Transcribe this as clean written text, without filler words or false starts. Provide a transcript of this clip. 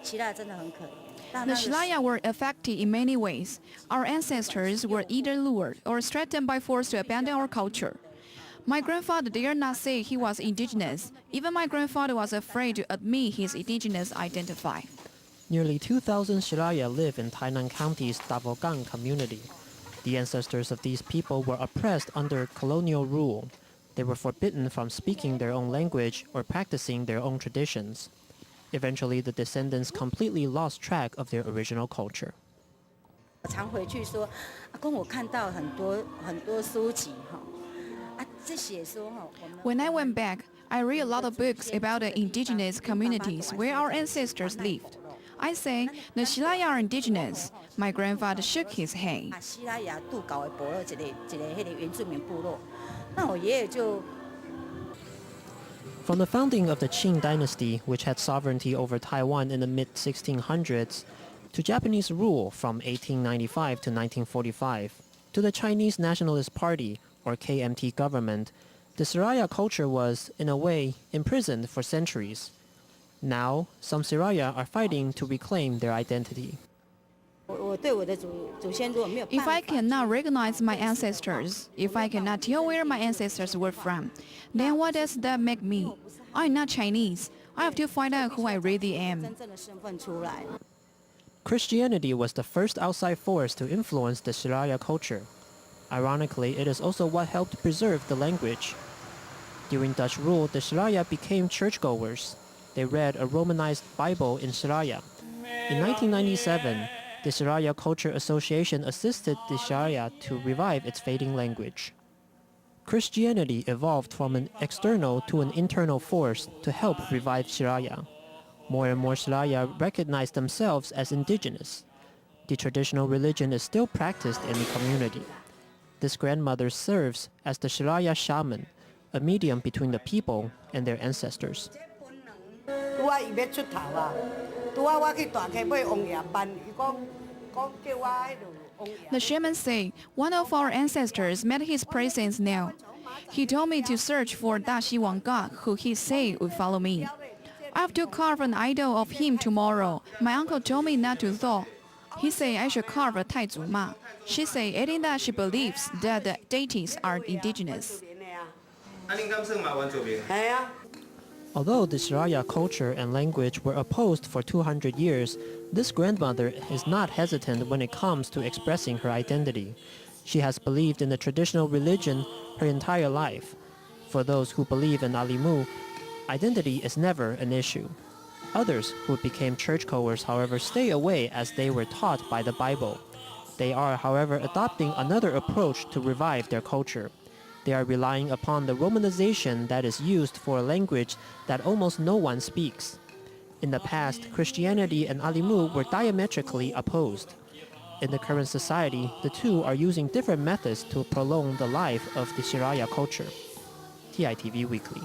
The Siraya were affected in many ways. Our ancestors were either lured or threatened by force to abandon our culture. My grandfather dared not say he was indigenous. Even my grandfather was afraid to admit his indigenous identity. Nearly 2,000 Siraya live in Tainan County's Disfavored community. The ancestors of these people were oppressed under colonial rule. They were forbidden from speaking their own language or practicing their own traditions. Eventually, the descendants completely lost track of their original culture. When I went back, I read a lot of books about the indigenous communities where our ancestors lived. I say, the Siraya are indigenous. My grandfather shook his head. From the founding of the Qing dynasty, which had sovereignty over Taiwan in the mid-1600s, to Japanese rule from 1895 to 1945, to the Chinese Nationalist Party, or KMT government, the Siraya culture was, in a way, imprisoned for centuries. Now, some Siraya are fighting to reclaim their identity. If I cannot recognize my ancestors, if I cannot tell where my ancestors were from, then what does that make me? I'm not Chinese. I have to find out who I really am. Christianity was the first outside force to influence the Siraya culture. Ironically, it is also what helped preserve the language. During Dutch rule, the Siraya became churchgoers. They read a Romanized Bible in Siraya. In 1997, the Siraya Culture Association assisted the Siraya to revive its fading language. Christianity evolved from an external to an internal force to help revive Siraya. More and more Siraya recognize themselves as indigenous. The traditional religion is still practiced in the community. This grandmother serves as the Siraya shaman, a medium between the people and their ancestors. The shaman said, one of our ancestors met his presence now. He told me to search for Daxi Wang God, who he said would follow me. I have to carve an idol of him tomorrow. My uncle told me not to though. He said I should carve a Taizu Ma. She said adding that she believes that the deities are indigenous. Although the Siraya culture and language were opposed for 200 years, this grandmother is not hesitant when it comes to expressing her identity. She has believed in the traditional religion her entire life. For those who believe in Alimud, identity is never an issue. Others who became churchgoers, however, stay away as they were taught by the Bible. They are, however, adopting another approach to revive their culture. They are relying upon the Romanization that is used for a language that almost no one speaks. In the past, Christianity and Alimud were diametrically opposed. In the current society, the two are using different methods to prolong the life of the Siraya culture. TITV Weekly.